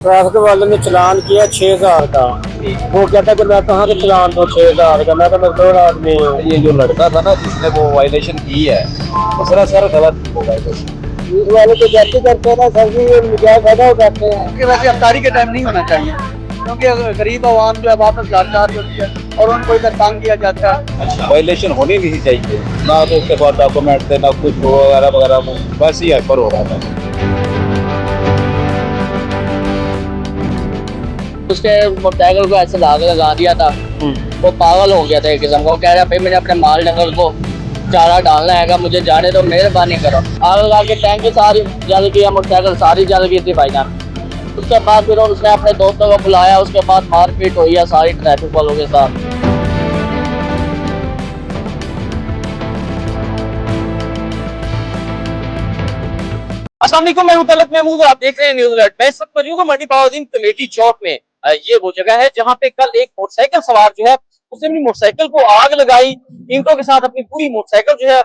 Traffic वाले ने चालान किया 6,000 का। वो कहता कि मैं कहाँ से चालान दूं 6,000 का, मैं तो मजदूर आदमी हूँ। ये जो लड़का था ना जिसने वो वायलेशन की है वो सरासर गलत हो गया। पुलिस वाले तो जाती करते हैं ना सर जी, ये नजायज फायदा उठाते हैं। कि वैसे अफ्तारी के टाइम नहीं होना चाहिए, क्योंकि गरीब आवाम जो है वापस लाचार होती है और उनको इधर तंग किया जाता है। वायलेशन होनी नहीं चाहिए ना, तो उसके बाद डॉक्यूमेंट थे ना कुछ वगैरह वगैरह, बस ही हाइपर हो रहा था। उसके मोटरसाइकिल को ऐसे लाग लगा दिया था, वो पागल हो गया था एक किस्म का। वो कह रहा भाई मैंने अपने माल डंगर को चारा डालना है, मुझे जाने दो, मेहरबानी करो। आग लगा के टैंक सारी जल गई, मोटरसाइकिल सारी जल गई थी भाईजान। उसके बाद फिर उसने अपने दोस्तों को बुलाया, उसके बाद मारपीट हुई है सारी ट्रैफिक वालों के साथ। अस्सलाम वालेकुम, मैं हूं तलत महमूद और आप देख रहे हैं न्यूज़ अलर्ट। मैं इस वक्त मौजूद हूं मंडी पावरदीन कमेटी चौक में। ये वो जगह है जहां पे कल एक मोटरसाइकिल सवार जो है उसने अपनी मोटरसाइकिल को आग लगाई, ईंटों के साथ अपनी पूरी मोटरसाइकिल जो है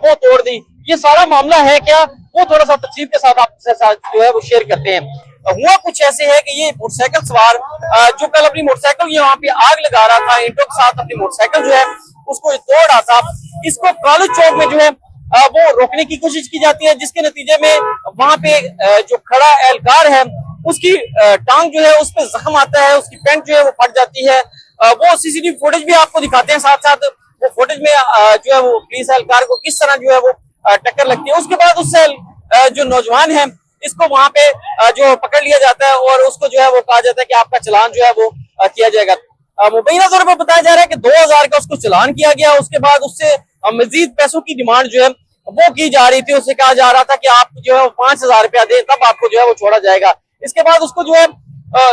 वो तोड़ दी। ये सारा मामला है क्या, वो थोड़ा सा तफसील के साथ आपके साथ जो है वो शेयर करते हैं। हुआ कुछ ऐसे है कि ये मोटरसाइकिल सवार जो कल अपनी मोटरसाइकिल वहां पे आग लगा रहा था, ईंटों के साथ अपनी मोटरसाइकिल जो है उसको तोड़ रहा था। इसको कॉलेज चौक में जो है वो रोकने की कोशिश की जाती है, जिसके नतीजे में वहां पे जो खड़ा एहलकार है उसकी टांग जो है उस पर जख्म आता है, उसकी पैंट जो है वो फट जाती है। वो सीसीटीवी फुटेज भी आपको दिखाते हैं, साथ साथ वो फुटेज में जो है वो पुलिस एहलकार को किस तरह जो है वो टक्कर लगती है। उसके बाद उससे जो नौजवान है इसको वहां पे जो पकड़ लिया जाता है और उसको जो है वो कहा जाता है कि आपका चालान जो है वो किया जाएगा। मुबैना तौर पर बताया जा रहा है कि 2,000 का उसको चालान किया गया। उसके बाद उससे मजीद पैसों की डिमांड जो है वो की जा रही थी। उससे कहा जा रहा था कि आप जो है 5,000 रुपया दे, तब आपको जो है वो छोड़ा जाएगा। इसके बाद उसको जो है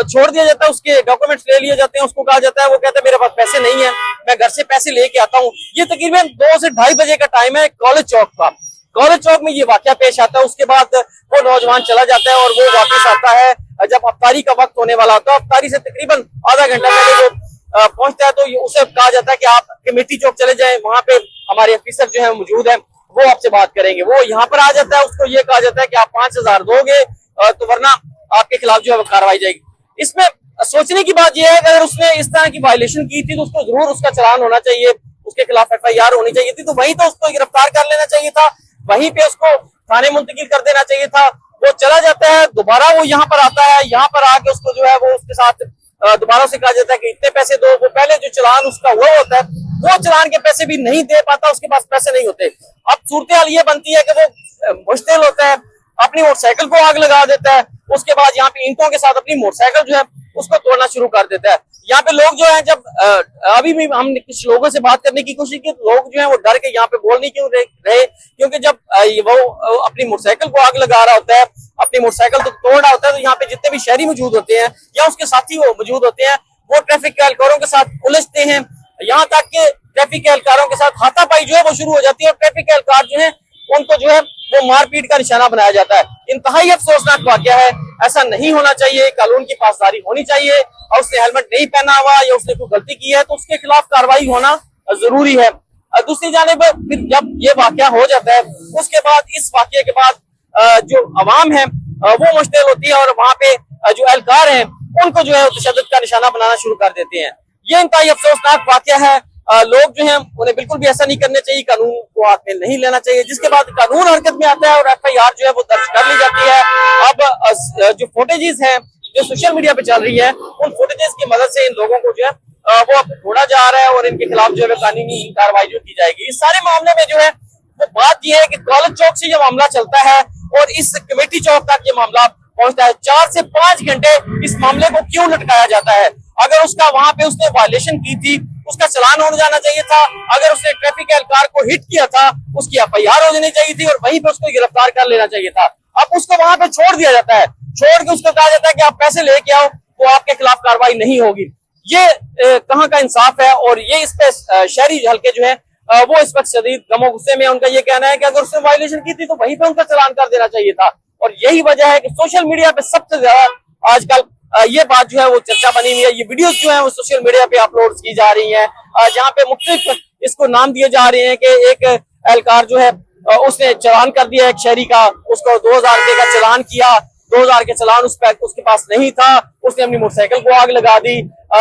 छोड़ दिया जाता है, उसके डॉक्यूमेंट्स ले लिए जाते हैं। उसको कहा जाता है, वो कहता है मेरे पास पैसे नहीं है, मैं घर से पैसे लेके आता हूँ। ये तकरीबन 2 से 2:30 बजे का टाइम है कॉलेज चौक का। कॉलेज चौक में ये वाकया पेश आता है। उसके बाद वो नौजवान चला जाता है और वो वापस आता है जब अफ्तारी का वक्त होने वाला होता है। अफ्तारी से तकरीबन आधा घंटा पहले वो पहुंचता है, तो उसे कहा जाता है कि आप कमेटी चौक चले जाएं, वहां पे हमारे ऑफिसर जो है मौजूद है, वो आपसे बात करेंगे। वो यहाँ पर आ जाता है, उसको ये कहा जाता है कि आप 5,000 दोगे तो वरना आपके खिलाफ जो है वो कार्रवाई जाएगी। इसमें सोचने की बात यह है कि अगर उसने इस तरह की वायलेशन की थी तो उसको जरूर उसका चालान होना चाहिए, उसके खिलाफ FIR होनी चाहिए थी, तो वहीं तो उसको गिरफ्तार कर लेना चाहिए था, वहीं पे उसको थाने मुंतकिल कर देना चाहिए था। वो चला जाता है, दोबारा वो यहाँ पर आता है, यहाँ पर आके उसको जो है वो उसके साथ दोबारा से कहा जाता है कि इतने पैसे दो। वो पहले जो चालान उसका हुआ होता है वो चालान के पैसे भी नहीं दे पाता, उसके पास पैसे नहीं होते। अब सूरत हाल ये बनती है कि वो मुश्तिल होता है, अपनी मोटरसाइकिल को आग लगा देता है। उसके बाद यहाँ पे ईंटों के साथ अपनी मोटरसाइकिल जो है उसको तोड़ना शुरू कर देता है। यहाँ पे लोग जो है, जब अभी भी हमने कुछ लोगों से बात करने की कोशिश की, लोग जो है वो डर के यहाँ पे बोल नहीं क्यों रहे, क्योंकि जब वो अपनी मोटरसाइकिल को आग लगा रहा होता है, अपनी मोटरसाइकिल तो तोड़ रहा होता है, तो यहाँ पे जितने भी शहरी मौजूद होते हैं या उसके साथी वो मौजूद होते हैं, वो ट्रैफिक के एहलकारों के साथ उलझते हैं। यहाँ तक कि ट्रैफिक के एहलकारों के साथ हाथापाई जो है वो शुरू हो जाती है और ट्रैफिक के एहलकार जो है उनको जो है वो मारपीट का निशाना बनाया जाता है। इंतहाई अफसोसनाक वाकया है, ऐसा नहीं होना चाहिए। कानून की पासदारी होनी चाहिए और उसने हेलमेट नहीं पहना हुआ या उसने कोई गलती की है तो उसके खिलाफ कार्रवाई होना जरूरी है। दूसरी जानिब जब ये वाकया हो जाता है उसके बाद, इस वाकये के बाद जो अवाम है वो मुश्तिल होती है और वहां पे जो एहलकार हैं उनको जो है तशद्दुद का निशाना बनाना शुरू कर देते हैं। ये इंतहाई अफसोसनाक वाकया है। लोग जो हैं उन्हें बिल्कुल भी ऐसा नहीं करना चाहिए, कानून को हाथ में नहीं लेना चाहिए। जिसके बाद कानून हरकत में आता है और FIR जो है वो दर्ज कर ली जाती है। अब जो फुटेजेस हैं जो सोशल मीडिया पे चल रही है, उन फुटेजेस की मदद से इन लोगों को जो है वो अब ढूंढा जा रहा है और इनके खिलाफ जो है कानूनी कार्रवाई जो की जाएगी। इस सारे मामले में जो है वो बात यह है कि कॉलेज चौक से ये मामला चलता है और इस कमेटी चौक तक ये मामला पहुंचता है। 4 से 5 घंटे इस मामले को क्यों लटकाया जाता है? अगर उसका वहां पे उसने वायलेशन की थी, उसका चालान हो जाना चाहिए था। अगर उसने ट्रैफिक एहलकार को हिट किया था, उसकी FIR हो जानी चाहिए थी और वहीं पे उसको गिरफ्तार कर लेना चाहिए था। अब उसको वहां पे छोड़ दिया जाता है, छोड़ के उसको कहा जाता है कि आप पैसे लेके आओ, तो आपके खिलाफ कार्रवाई नहीं होगी। ये कहाँ का इंसाफ है? और ये इस पे शहरी हल्के जो है वो इस वक्त शदीद गमो गुस्से में। उनका ये कहना है कि अगर उसने वायलेशन की थी तो वहीं पे उनका चालान कर देना चाहिए था। और यही वजह है कि सोशल मीडिया पे सबसे ज्यादा आजकल ये बात जो है वो चर्चा बनी हुई है। ये वीडियोस जो है वो सोशल मीडिया पे अपलोड की जा रही हैं, जहाँ पे मुख्तलिफ इसको नाम दिए जा रहे हैं कि एक एहलकार जो है उसने चालान कर दिया एक शहरी का, उसको 2,000 रुपए का चालान किया, 2000 के चालान उसके पास नहीं था, उसने अपनी मोटरसाइकिल को आग लगा दी।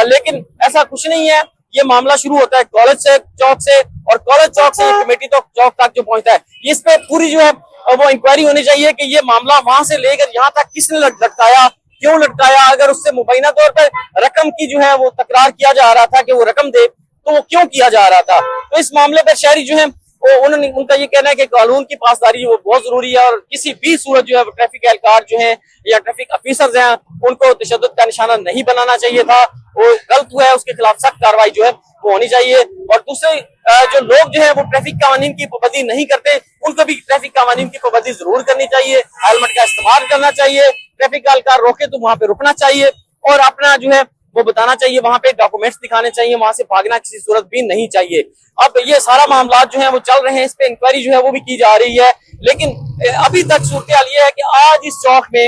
लेकिन ऐसा कुछ नहीं है, ये मामला शुरू होता है कॉलेज से चौक से, और कॉलेज चौक से कमेटी चौक तक जो पहुंचता है, इस पे पूरी जो है वो इंक्वायरी होनी चाहिए कि ये मामला वहां से लेकर यहाँ तक किसने लटकाया, क्यों लटकाया। अगर उससे मुबैना तौर पर रकम की जो है वो तकरार किया जा रहा था कि वो रकम दे, तो वो क्यों किया जा रहा था। तो इस मामले पर शहरी जो है उनका ये कहना है कि कानून की पासदारी वो बहुत जरूरी है, और किसी भी सूरत जो है ट्रैफिक एहलकार जो है या ट्रैफिक ऑफिसर्स हैं उनको तशद्दुद का निशाना नहीं बनाना चाहिए था। वो गलत हुआ है, उसके खिलाफ सख्त कार्रवाई जो है वो होनी चाहिए। और दूसरे जो लोग जो है वो ट्रैफिक कानून की पाबंदी नहीं करते, उनको भी ट्रैफिक कानून की पाबंदी जरूर करनी चाहिए, हेलमेट का इस्तेमाल करना चाहिए, ट्रैफिक एहलकार रोके तो वहां पे रुकना चाहिए, और अपना जो है वो बताना चाहिए, वहां पे डॉक्यूमेंट्स दिखाने चाहिए, वहां से भागना किसी सूरत भी नहीं चाहिए। अब ये सारा मामला जो है वो चल रहे हैं, इस पे इंक्वायरी जो है वो भी की जा रही है, लेकिन अभी तक सूरत हाल ये है कि आज इस चौक में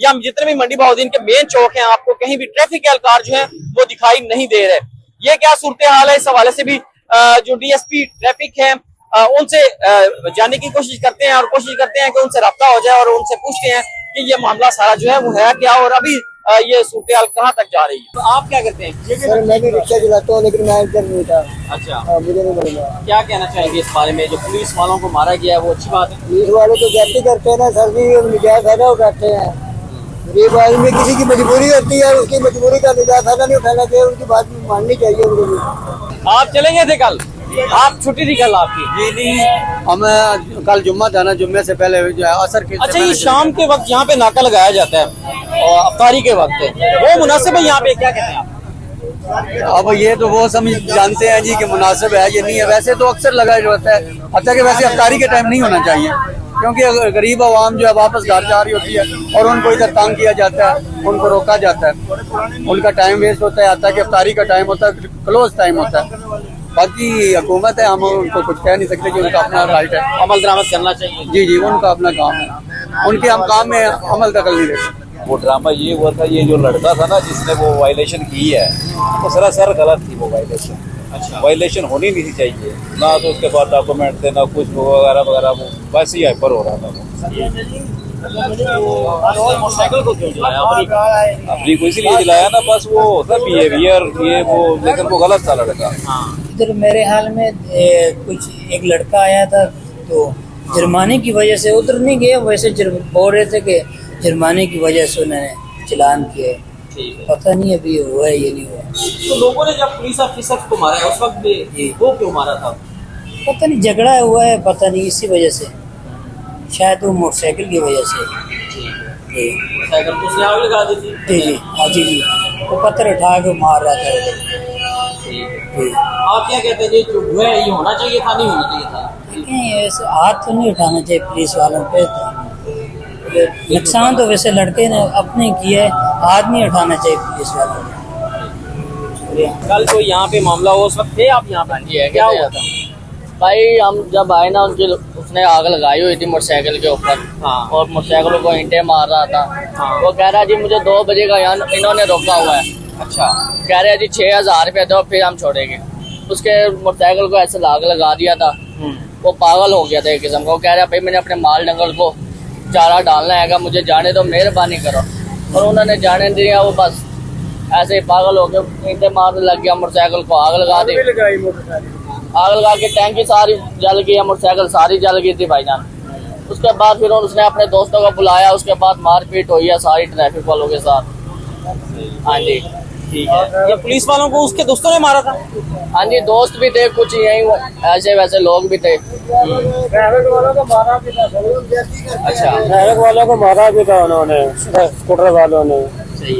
या जितने भी मंडी बहाउद्दीन के मेन चौक हैं, आपको कहीं भी ट्रैफिक एहलकार जो है वो दिखाई नहीं दे रहे। ये क्या सूरत हाल है, इस हवाले से भी जो डीएसपी ट्रैफिक है उनसे जानने की कोशिश करते हैं, और कोशिश करते हैं कि उनसे रब्ता हो जाए, और उनसे पूछते हैं कि ये मामला सारा जो है वो है क्या, और अभी ये सूरत हाल कहाँ तक जा रही है। तो आप क्या करते हैं? सर मैं भी रिक्शा चलाता हूँ, लेकिन मैं इधर नहीं था। अच्छा, मुझे नहीं मिला। क्या कहना चाहेंगे इस बारे में, जो पुलिस वालों को मारा गया है वो अच्छी बात है? पुलिस वाले तो जाती करते हैं ना सर जी, निजायज फायदा उठाते हैं। गरीब आदमी किसी की मजबूरी होती है, उसकी मजबूरी का निजायज फायदा नहीं उठाना चाहिए, उनकी बात माननी चाहिए उनको भी। आप चलेंगे थे कल, आप छुट्टी थी कल आपकी? जी नहीं, हम कल जुम्मा था ना, जुम्मे से पहले जो है असर के। अच्छा, ये शाम के वक्त यहाँ पे नाका लगाया जाता है और अफ्तारी के वक्त वो मुनासिब है यहाँ पे, क्या कहते हैं आप? अब ये तो वो समझ जानते हैं जी कि मुनासिब है ये नहीं है, वैसे तो अक्सर लगाया जाता है, हत्या कि वैसे अफ्तारी के टाइम नहीं होना चाहिए, क्योंकि गरीब आवाम जो है वापस घर जा रही होती है और उनको इधर तंग किया जाता है, उनको रोका जाता है, उनका टाइम वेस्ट होता है, आता है कि अफ्तारी का टाइम होता है, क्लोज टाइम होता है। बाकी हुकूमत है, हम उनको कुछ कह नहीं सकते कि उनका अपना राइट है, अमल दरामद करना चाहिए। जी जी, उनका अपना काम है, उनके हम काम में अमल दखल नहीं देते। वो ड्रामा ये हुआ था, ये जो लड़का था ना जिसने वो वायलेशन की है, वो सरासर गलत थी वो वायलेशन। अच्छा, वायलेशन होनी नहीं चाहिए, ना तो उसके बाद डॉक्यूमेंट थे ना कुछ वगैरह वगैरह, वो वैसे ही हाइपर हो रहा था मोटरसाइकिल को क्यों चलाया? अपनी को इसीलिए चलाया ना, बस वो होता बिहेवियर ये वो, लेकिन वो गलत था लड़का। इधर मेरे हाल में कुछ एक लड़का आया था, तो जुर्माने की वजह से उधर नहीं गया, वैसे बोल रहे थे कि जुर्माने की वजह से उन्होंने चलान किया। पता नहीं अभी हुआ है ये नहीं हुआ। तो लोगों ने जब पुलिस ऑफिसर को मारा है उस वक्त भी वो क्यों मारा था? पता नहीं, झगड़ा हुआ है, पता नहीं इसी वजह से, शायद वो मोटरसाइकिल की वजह से। मोटरसाइकिल को उसने आग लगा दी थी? जी जी, हाँ जी जी, वो पत्थर उठा के मार रहा था। आप क्या कहते हैं, ये जो हुआ है ये होना चाहिए था, नहीं होना चाहिए था? लेकिन ऐसे हाथ तो नहीं उठाना चाहिए पुलिस वालों पे, नुकसान तो वैसे लड़के ने अपने किया है, हाथ नहीं उठाना चाहिए पुलिस वालों को। कल तो यहाँ पे मामला हो, उस वक्त थे आप यहाँ पे? क्या हुआ था भाई? हम जब आए ना, उसने आग लगाई हुई थी मोटरसाइकिल के ऊपर। हाँ। और मोटरसाइकिल को ईंटें मार रहा था। हाँ। वो कह रहा जी मुझे 2 बजे का यहाँ इन्होंने रोका हुआ है। अच्छा, कह रहे जी 6000 रुपये दो फिर हम छोड़ेंगे। उसके मोटरसाइकिल को ऐसे आग लगा दिया था, वो पागल हो गया था एक किस्म का। वो कह रहा भाई मैंने अपने माल डंगल को चारा डालना है, मुझे जाने दो, मेहरबानी करो। और उन्होंने जाने दिया, वो बस ऐसे ही पागल हो गया, ईंटें मारने लग गया, मोटरसाइकिल को आग लगा दी। आग लगा के टैंकी सारी जल गई, मोटरसाइकिल सारी जल गई थी भाईजान। उसके बाद फिर उसने अपने दोस्तों को बुलाया, उसके बाद मारपीट हुई है सारी ट्रैफिक वालों के साथ। हाँ जी, ठीक है। ये पुलिस वालों को उसके दोस्तों ने मारा था? हाँ जी, दोस्त भी थे कुछ, यही ऐसे वैसे लोग भी थे। ट्रैफिक वालों को मारा भी था। अच्छा, ट्रैफिक वालों को मारा भी था उन्होंने, स्कूटर वालों ने।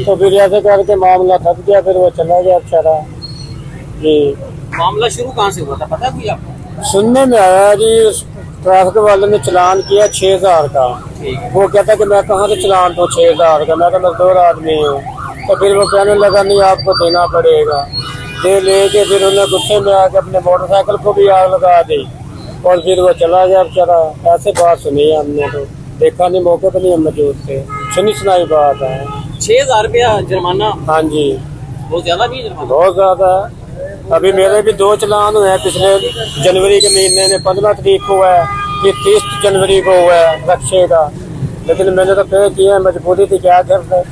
तो फिर ऐसे करके मामला थक गया, फिर वो चला गया बेचारा जी। मामला शुरू कहाँ से हुआ था पता है कोई आपको? सुनने में आया जी, ट्रैफिक वाले ने चलान किया 6000 का। वो कहता कि मैं कहाँ से चलान दूं 6000 का, मैं तो मजदूर आदमी हूँ। तो फिर वो कहने लगा नहीं आपको देना पड़ेगा। दे लेके फिर उन्हें गुस्से में आके अपने मोटरसाइकिल को भी आग लगा दी, और फिर वो चला गया बेचारा। ऐसे बात सुनी है हमने, तो देखा नहीं, मौके पर नहीं हम मौजूद थे, सुनी सुनाई बात है। 6000 रुपया जुर्माना? हाँ जी, बहुत ज्यादा भी जुर्माना? बहुत ज्यादा है। अभी मेरे भी 2 चलान हुए हैं पिछले जनवरी के महीने में, 15 तारीख को हुआ है, फिर 30 जनवरी को हुआ है रक्शे का। लेकिन मैंने तो पे किए, मजबूरी थी, क्या कर रहे।